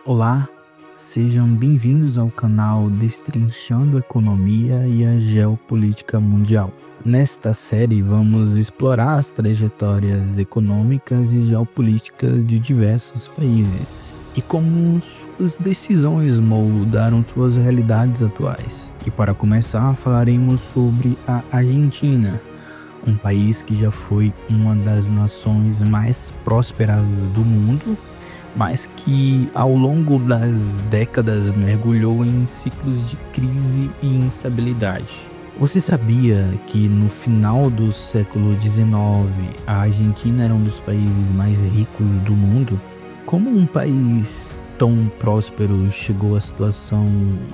Olá, sejam bem-vindos ao canal Destrinchando a Economia e a Geopolítica Mundial. Nesta série, vamos explorar as trajetórias econômicas e geopolíticas de diversos países e como suas decisões moldaram suas realidades atuais. E para começar, falaremos sobre a Argentina, um país que já foi uma das nações mais prósperas do mundo, mas que ao longo das décadas mergulhou em ciclos de crise e instabilidade. Você sabia que no final do século XIX a Argentina era um dos países mais ricos do mundo? Como um país tão próspero chegou à situação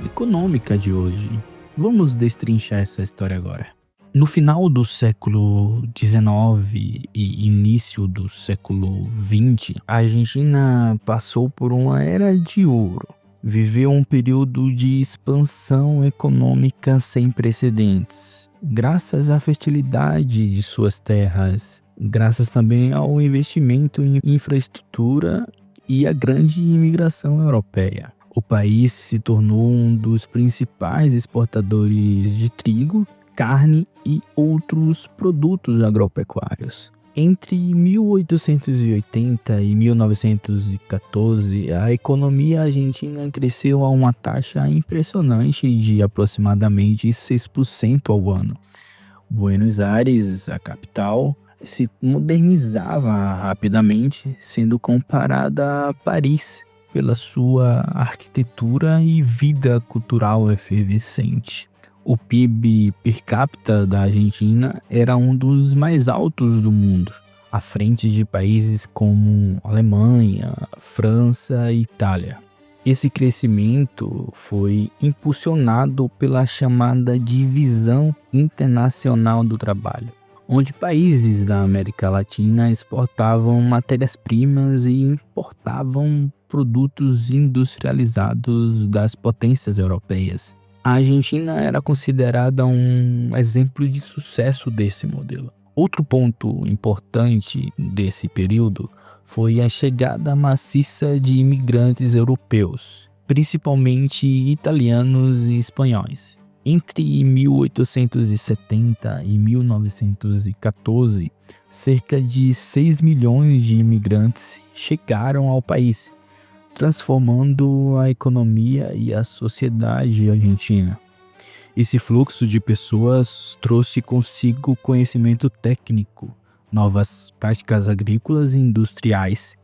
econômica de hoje? Vamos destrinchar essa história agora. No final do século XIX e início do século XX, a Argentina passou por uma era de ouro. Viveu um período de expansão econômica sem precedentes, graças à fertilidade de suas terras, graças também ao investimento em infraestrutura e à grande imigração europeia. O país se tornou um dos principais exportadores de trigo, carne e outros produtos agropecuários. Entre 1880 e 1914, a economia argentina cresceu a uma taxa impressionante de aproximadamente 6% ao ano. Buenos Aires, a capital, se modernizava rapidamente, sendo comparada a Paris pela sua arquitetura e vida cultural efervescente. O PIB per capita da Argentina era um dos mais altos do mundo, à frente de países como Alemanha, França e Itália. Esse crescimento foi impulsionado pela chamada Divisão Internacional do Trabalho, onde países da América Latina exportavam matérias-primas e importavam produtos industrializados das potências europeias. A Argentina era considerada um exemplo de sucesso desse modelo. Outro ponto importante desse período foi a chegada maciça de imigrantes europeus, principalmente italianos e espanhóis. Entre 1870 e 1914, cerca de 6 milhões de imigrantes chegaram ao país, transformando a economia e a sociedade argentina. Esse fluxo de pessoas trouxe consigo conhecimento técnico, novas práticas agrícolas e industriais,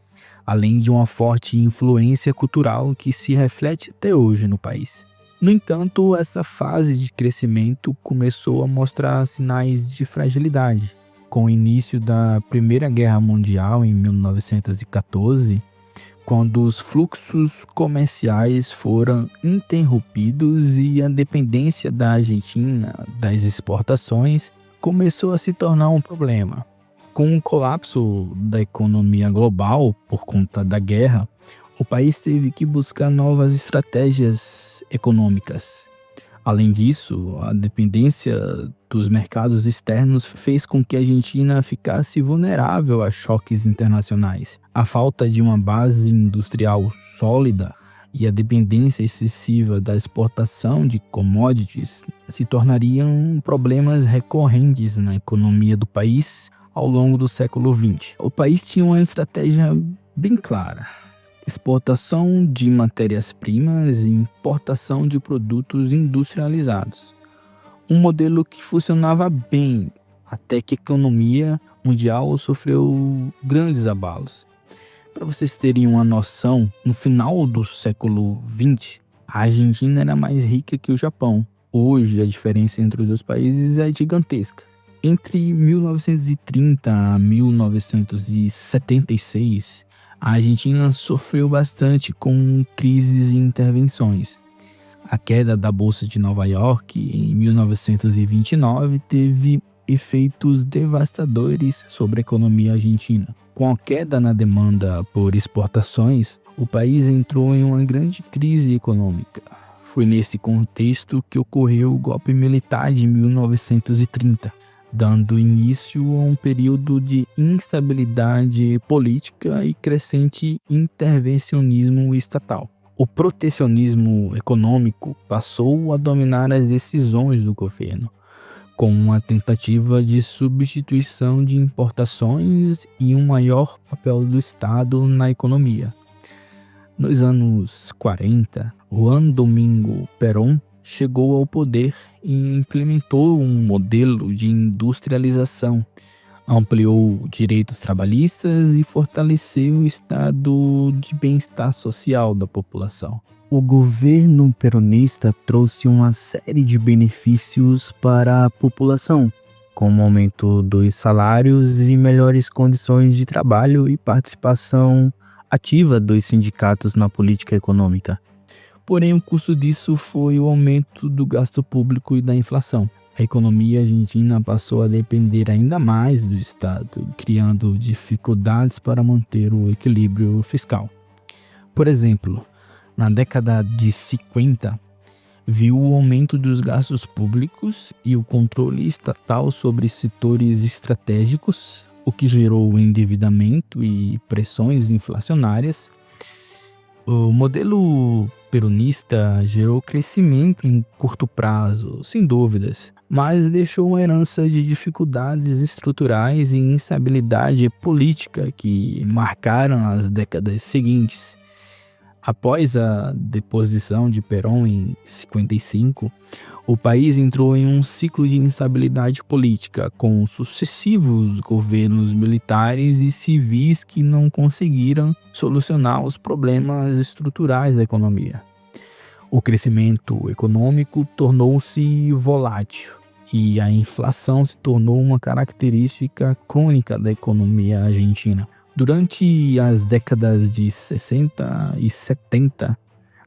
além de uma forte influência cultural que se reflete até hoje no país. No entanto, essa fase de crescimento começou a mostrar sinais de fragilidade. Com o início da Primeira Guerra Mundial em 1914, quando os fluxos comerciais foram interrompidos e a dependência da Argentina das exportações começou a se tornar um problema. Com o colapso da economia global por conta da guerra, o país teve que buscar novas estratégias econômicas. Além disso, a dependência dos mercados externos fez com que a Argentina ficasse vulnerável a choques internacionais. A falta de uma base industrial sólida e a dependência excessiva da exportação de commodities se tornariam problemas recorrentes na economia do país ao longo do século XX. O país tinha uma estratégia bem clara: exportação de matérias-primas e importação de produtos industrializados. Um modelo que funcionava bem até que a economia mundial sofreu grandes abalos. Para vocês terem uma noção, no final do século XX, a Argentina era mais rica que o Japão. Hoje, a diferença entre os dois países é gigantesca. Entre 1930 a 1976, a Argentina sofreu bastante com crises e intervenções. A queda da Bolsa de Nova York em 1929 teve efeitos devastadores sobre a economia argentina. Com a queda na demanda por exportações, o país entrou em uma grande crise econômica. Foi nesse contexto que ocorreu o golpe militar de 1930, dando início a um período de instabilidade política e crescente intervencionismo estatal. O protecionismo econômico passou a dominar as decisões do governo, com uma tentativa de substituição de importações e um maior papel do Estado na economia. Nos anos 40, Juan Domingo Perón chegou ao poder e implementou um modelo de industrialização, ampliou direitos trabalhistas e fortaleceu o estado de bem-estar social da população. O governo peronista trouxe uma série de benefícios para a população, como aumento dos salários e melhores condições de trabalho e participação ativa dos sindicatos na política econômica. Porém, o custo disso foi o aumento do gasto público e da inflação. A economia argentina passou a depender ainda mais do Estado, criando dificuldades para manter o equilíbrio fiscal. Por exemplo, na década de 50, viu o aumento dos gastos públicos e o controle estatal sobre setores estratégicos, o que gerou endividamento e pressões inflacionárias. O modelo peronista gerou crescimento em curto prazo, sem dúvidas, mas deixou uma herança de dificuldades estruturais e instabilidade política que marcaram as décadas seguintes. Após a deposição de Perón em 55, o país entrou em um ciclo de instabilidade política, com sucessivos governos militares e civis que não conseguiram solucionar os problemas estruturais da economia. O crescimento econômico tornou-se volátil e a inflação se tornou uma característica crônica da economia argentina. Durante as décadas de 60 e 70,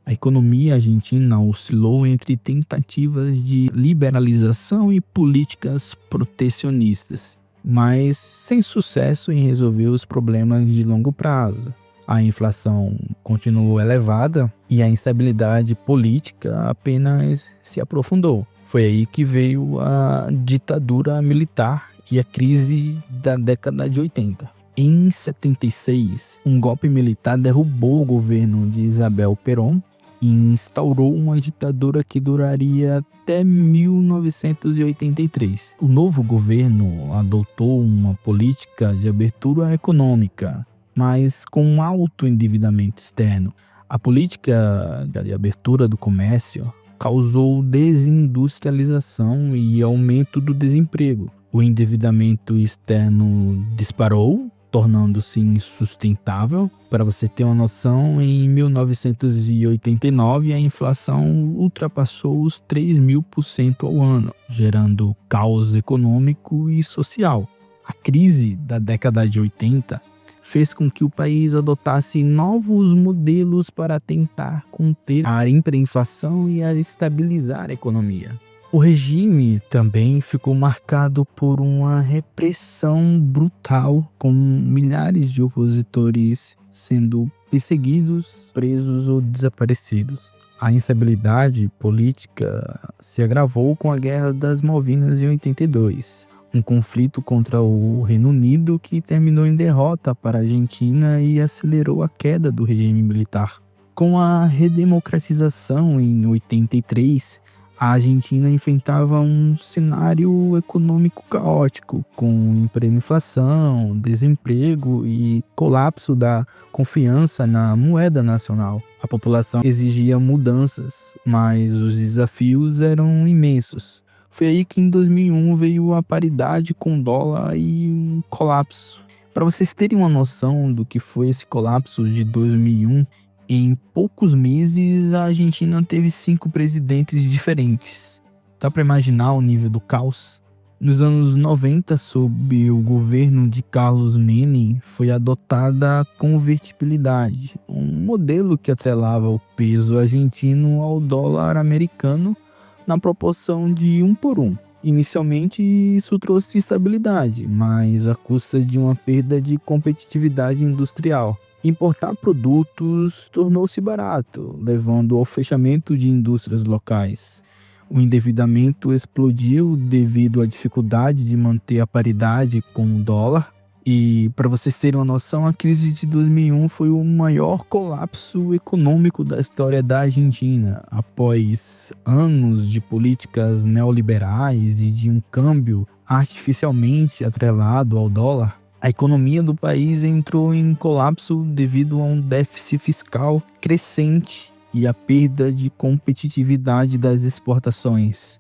a economia argentina oscilou entre tentativas de liberalização e políticas protecionistas, mas sem sucesso em resolver os problemas de longo prazo. A inflação continuou elevada e a instabilidade política apenas se aprofundou. Foi aí que veio a ditadura militar e a crise da década de 80. Em 76, um golpe militar derrubou o governo de Isabel Perón e instaurou uma ditadura que duraria até 1983. O novo governo adotou uma política de abertura econômica, mas com alto endividamento externo. A política de abertura do comércio causou desindustrialização e aumento do desemprego. O endividamento externo disparou, tornando-se insustentável. Para você ter uma noção, em 1989 a inflação ultrapassou os 3.000% ao ano, gerando caos econômico e social. A crise da década de 80 fez com que o país adotasse novos modelos para tentar conter a hiperinflação e a estabilizar a economia. O regime também ficou marcado por uma repressão brutal, com milhares de opositores sendo perseguidos, presos ou desaparecidos. A instabilidade política se agravou com a Guerra das Malvinas em 82, um conflito contra o Reino Unido que terminou em derrota para a Argentina e acelerou a queda do regime militar. Com a redemocratização em 83, a Argentina enfrentava um cenário econômico caótico, com hiperinflação, desemprego e colapso da confiança na moeda nacional. A população exigia mudanças, mas os desafios eram imensos. Foi aí que em 2001 veio a paridade com o dólar e um colapso. Para vocês terem uma noção do que foi esse colapso de 2001, em poucos meses, a Argentina teve 5 presidentes diferentes. Dá para imaginar o nível do caos? Nos anos 90, sob o governo de Carlos Menem, foi adotada a convertibilidade, um modelo que atrelava o peso argentino ao dólar americano na proporção de 1:1. Inicialmente, isso trouxe estabilidade, mas à custa de uma perda de competitividade industrial. Importar produtos tornou-se barato, levando ao fechamento de indústrias locais. O endividamento explodiu devido à dificuldade de manter a paridade com o dólar E para vocês terem uma noção, a crise de 2001 foi o maior colapso econômico da história da Argentina. Após anos de políticas neoliberais e de um câmbio artificialmente atrelado ao dólar, a economia do país entrou em colapso devido a um déficit fiscal crescente e a perda de competitividade das exportações.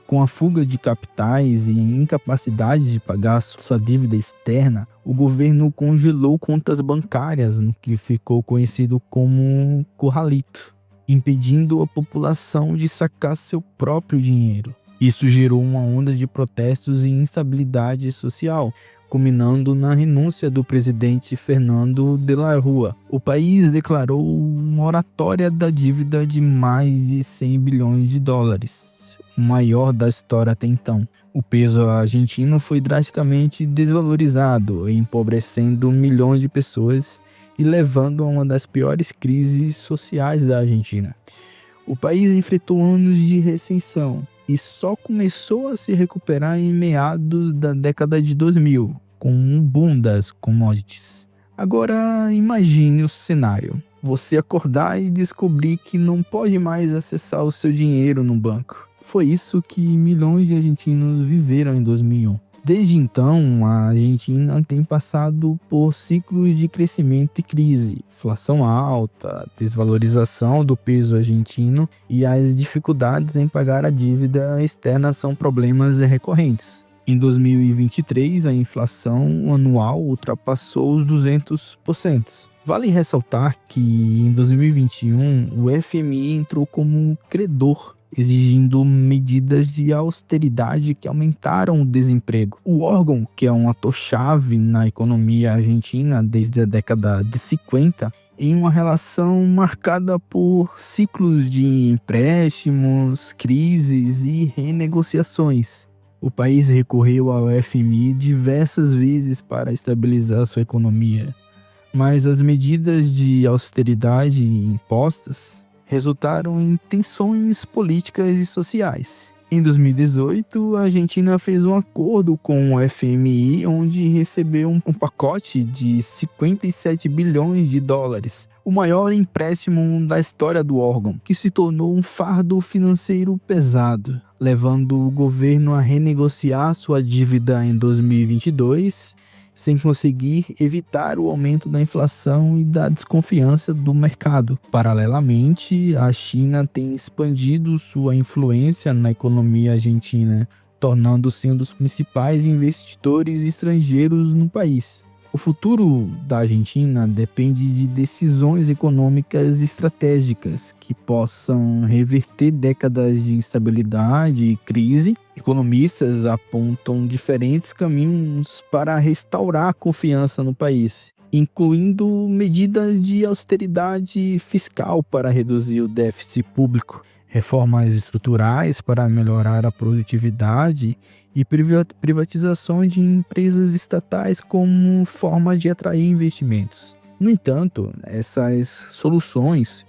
Com a fuga de capitais e a incapacidade de pagar sua dívida externa, o governo congelou contas bancárias, no que ficou conhecido como Corralito, impedindo a população de sacar seu próprio dinheiro. Isso gerou uma onda de protestos e instabilidade social, culminando na renúncia do presidente Fernando de la Rúa. O país declarou uma moratória da dívida de mais de 100 bilhões de dólares, o maior da história até então. O peso argentino foi drasticamente desvalorizado, empobrecendo milhões de pessoas e levando a uma das piores crises sociais da Argentina. O país enfrentou anos de recessão e só começou a se recuperar em meados da década de 2000, com um boom das commodities. Agora imagine o cenário: você acordar e descobrir que não pode mais acessar o seu dinheiro no banco. Foi isso que milhões de argentinos viveram em 2001. Desde então, a Argentina tem passado por ciclos de crescimento e crise, inflação alta, desvalorização do peso argentino e as dificuldades em pagar a dívida externa são problemas recorrentes. Em 2023, a inflação anual ultrapassou os 200%. Vale ressaltar que em 2021 o FMI entrou como credor, exigindo medidas de austeridade que aumentaram o desemprego. O órgão, que é um ator-chave na economia argentina desde a década de 50, em uma relação marcada por ciclos de empréstimos, crises e renegociações. O país recorreu ao FMI diversas vezes para estabilizar sua economia, mas as medidas de austeridade impostas resultaram em tensões políticas e sociais. Em 2018, a Argentina fez um acordo com o FMI, onde recebeu um pacote de 57 bilhões de dólares, o maior empréstimo da história do órgão, que se tornou um fardo financeiro pesado, levando o governo a renegociar sua dívida em 2022, sem conseguir evitar o aumento da inflação e da desconfiança do mercado. Paralelamente, a China tem expandido sua influência na economia argentina, tornando-se um dos principais investidores estrangeiros no país. O futuro da Argentina depende de decisões econômicas estratégicas que possam reverter décadas de instabilidade e crise. Economistas apontam diferentes caminhos para restaurar a confiança no país, incluindo medidas de austeridade fiscal para reduzir o déficit público, reformas estruturais para melhorar a produtividade e privatizações de empresas estatais como forma de atrair investimentos. No entanto, essas soluções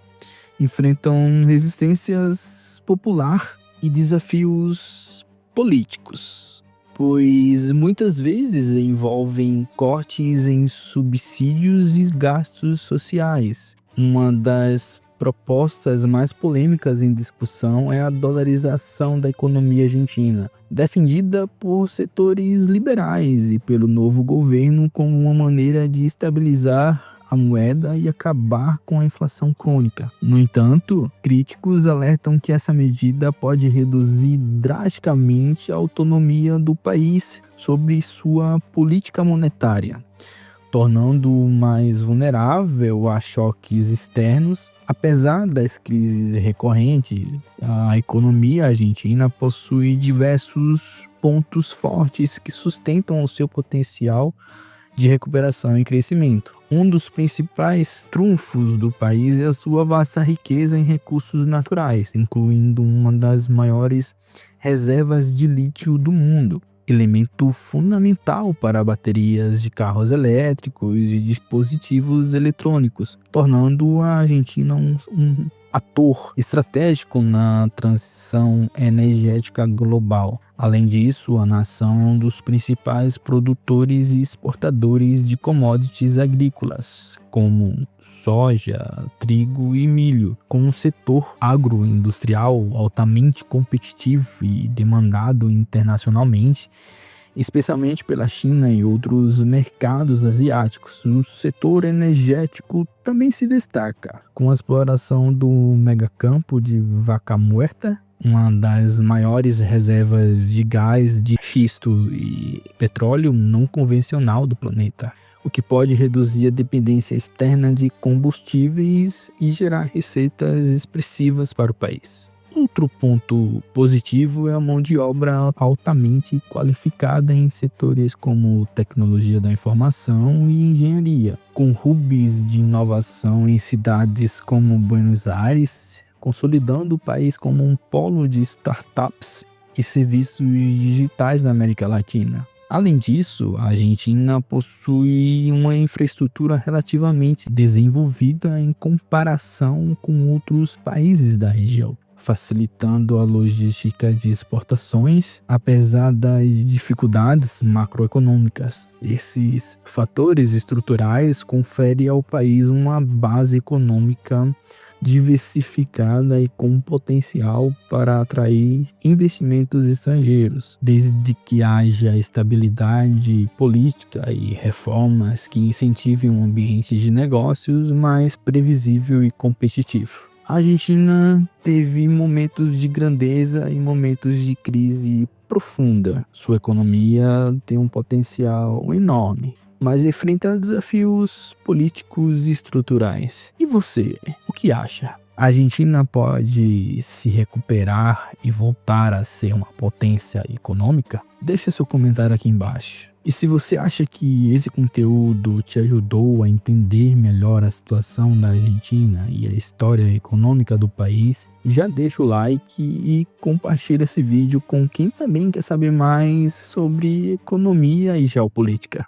enfrentam resistências popular e desafios políticos, pois muitas vezes envolvem cortes em subsídios e gastos sociais. Uma das propostas mais polêmicas em discussão é a dolarização da economia argentina, defendida por setores liberais e pelo novo governo como uma maneira de estabilizar a moeda e acabar com a inflação crônica. No entanto, críticos alertam que essa medida pode reduzir drasticamente a autonomia do país sobre sua política monetária, tornando-o mais vulnerável a choques externos. Apesar das crises recorrentes, a economia argentina possui diversos pontos fortes que sustentam o seu potencial de recuperação e crescimento. Um dos principais trunfos do país é a sua vasta riqueza em recursos naturais, incluindo uma das maiores reservas de lítio do mundo, elemento fundamental para baterias de carros elétricos e dispositivos eletrônicos, tornando a Argentina um ator estratégico na transição energética global. Além disso, a nação é um dos principais produtores e exportadores de commodities agrícolas, como soja, trigo e milho, com um setor agroindustrial altamente competitivo e demandado internacionalmente, especialmente pela China e outros mercados asiáticos. O setor energético também se destaca, com a exploração do megacampo de Vaca Muerta, uma das maiores reservas de gás de xisto e petróleo não convencional do planeta, o que pode reduzir a dependência externa de combustíveis e gerar receitas expressivas para o país. Outro ponto positivo é a mão de obra altamente qualificada em setores como tecnologia da informação e engenharia, com hubs de inovação em cidades como Buenos Aires, consolidando o país como um polo de startups e serviços digitais na América Latina. Além disso, a Argentina possui uma infraestrutura relativamente desenvolvida em comparação com outros países da região, facilitando a logística de exportações, apesar das dificuldades macroeconômicas. Esses fatores estruturais conferem ao país uma base econômica diversificada e com potencial para atrair investimentos estrangeiros, desde que haja estabilidade política e reformas que incentivem um ambiente de negócios mais previsível e competitivo. A Argentina teve momentos de grandeza e momentos de crise profunda. Sua economia tem um potencial enorme, mas enfrenta desafios políticos e estruturais. E você, o que acha? A Argentina pode se recuperar e voltar a ser uma potência econômica? Deixe seu comentário aqui embaixo. E se você acha que esse conteúdo te ajudou a entender melhor a situação da Argentina e a história econômica do país, já deixa o like e compartilha esse vídeo com quem também quer saber mais sobre economia e geopolítica.